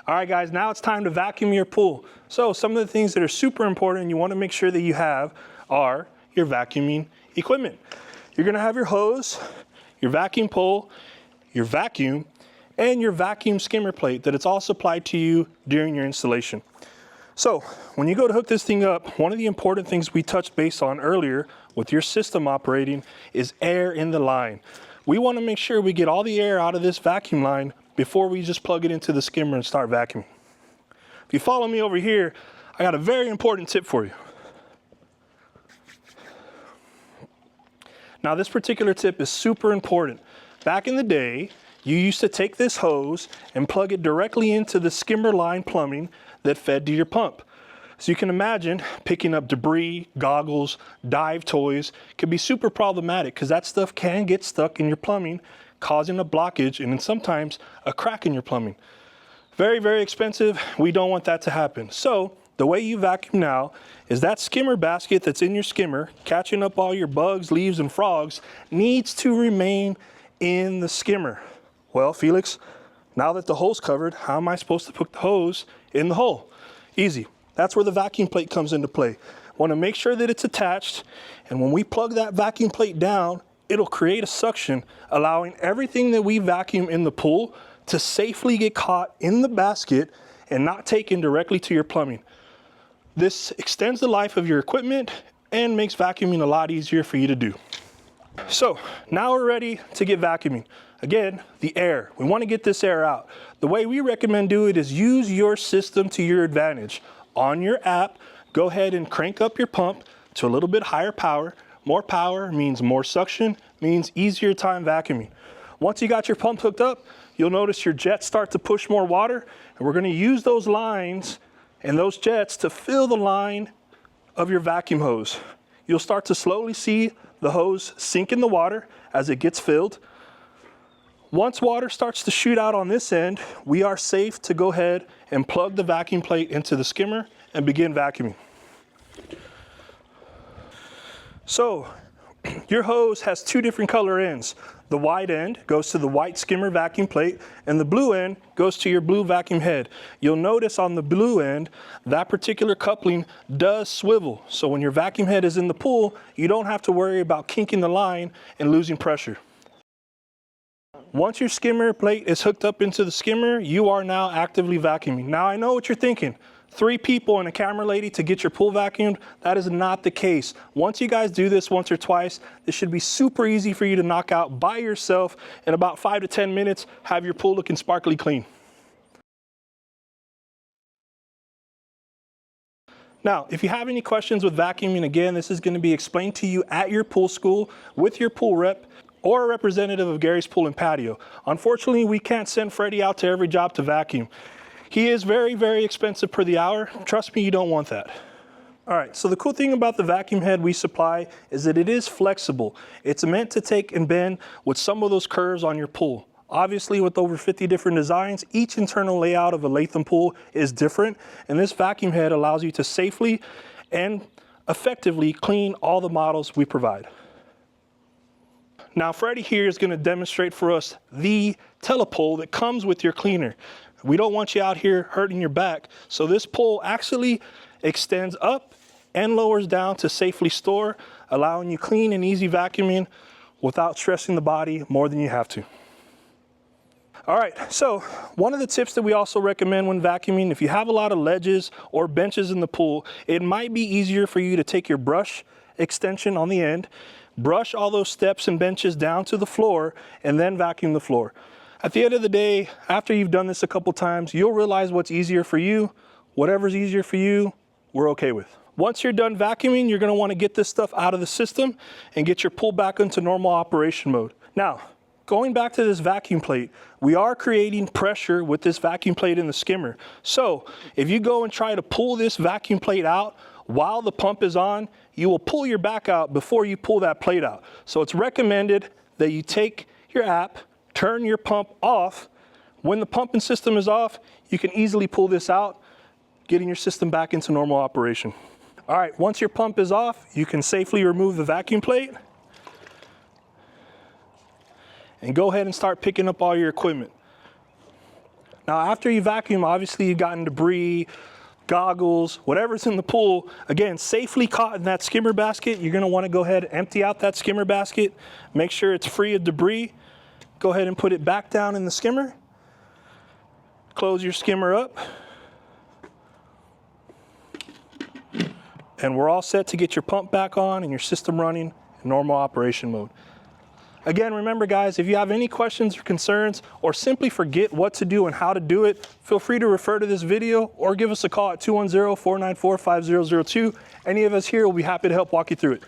All right, guys, now it's time to vacuum your pool. So some of the things that are super important you want to make sure that you have are your vacuuming equipment. You're going to have your hose, your vacuum pole, your vacuum, and your vacuum skimmer plate that it's all supplied to you during your installation. So when you go to hook this thing up, one of the important things we touched base on earlier with your system operating is air in the line. We want to make sure we get all the air out of this vacuum line before we just plug it into the skimmer and start vacuuming. If you follow me over here, I got a very important tip for you. Now this particular tip is super important. Back in the day, you used to take this hose and plug it directly into the skimmer line plumbing that fed to your pump. So you can imagine picking up debris, goggles, dive toys can be super problematic because that stuff can get stuck in your plumbing, causing a blockage and then sometimes a crack in your plumbing. Very, very expensive. We don't want that to happen. So the way you vacuum now is that skimmer basket that's in your skimmer, catching up all your bugs, leaves, and frogs, needs to remain in the skimmer. Well, Felix, now that the hole's covered, how am I supposed to put the hose in the hole? Easy. That's where the vacuum plate comes into play. Want to make sure that it's attached, and when we plug that vacuum plate down, it'll create a suction, allowing everything that we vacuum in the pool to safely get caught in the basket and not taken directly to your plumbing. This extends the life of your equipment and makes vacuuming a lot easier for you to do. So now we're ready to get vacuuming. Again, the air. We want to get this air out. The way we recommend do it is use your system to your advantage. On your app, go ahead and crank up your pump to a little bit higher power. More power means more suction, means easier time vacuuming. Once you got your pump hooked up, you'll notice your jets start to push more water, and we're going to use those lines and those jets to fill the line of your vacuum hose. You'll start to slowly see the hose sink in the water as it gets filled. Once water starts to shoot out on this end, we are safe to go ahead and plug the vacuum plate into the skimmer and begin vacuuming. So your hose has two different color ends. The white end goes to the white skimmer vacuum plate, and the blue end goes to your blue vacuum head. You'll notice on the blue end, that particular coupling does swivel. So when your vacuum head is in the pool, you don't have to worry about kinking the line and losing pressure. Once your skimmer plate is hooked up into the skimmer, you are now actively vacuuming. Now I know what you're thinking. 3 people and a camera lady to get your pool vacuumed? That is not the case. Once you guys do this once or twice, this should be super easy for you to knock out by yourself in about 5 to 10 minutes, have your pool looking sparkly clean. Now, if you have any questions with vacuuming, again, this is going to be explained to you at your pool school with your pool rep or a representative of Gary's Pool and Patio. Unfortunately, we can't send Freddie out to every job to vacuum. He is very, very expensive per the hour. Trust me, you don't want that. All right, so the cool thing about the vacuum head we supply is that it is flexible. It's meant to take and bend with some of those curves on your pool. Obviously, with over 50 different designs, each internal layout of a Latham pool is different, and this vacuum head allows you to safely and effectively clean all the models we provide. Now, Freddie here is going to demonstrate for us the telepole that comes with your cleaner. We don't want you out here hurting your back, so this pole actually extends up and lowers down to safely store, allowing you clean and easy vacuuming without stressing the body more than you have to. All right, so one of the tips that we also recommend when vacuuming, if you have a lot of ledges or benches in the pool, it might be easier for you to take your brush extension on the end, brush all those steps and benches down to the floor, and then vacuum the floor. At the end of the day, after you've done this a couple times, you'll realize what's easier for you. Whatever's easier for you, we're okay with. Once you're done vacuuming, you're going to want to get this stuff out of the system and get your pool back into normal operation mode. Now, going back to this vacuum plate, we are creating pressure with this vacuum plate in the skimmer. So if you go and try to pull this vacuum plate out while the pump is on, you will pull your back out before you pull that plate out. So it's recommended that you take your app, turn your pump off. When the pumping system is off, you can easily pull this out, getting your system back into normal operation. All right, once your pump is off, you can safely remove the vacuum plate and go ahead and start picking up all your equipment. Now, after you vacuum, obviously you've gotten debris, goggles, whatever's in the pool. Again, safely caught in that skimmer basket. You're gonna wanna go ahead and empty out that skimmer basket. Make sure it's free of debris. Go ahead and put it back down in the skimmer. Close your skimmer up. And we're all set to get your pump back on and your system running in normal operation mode. Again, remember guys, if you have any questions or concerns or simply forget what to do and how to do it, feel free to refer to this video or give us a call at 210-494-5002. Any of us here will be happy to help walk you through it.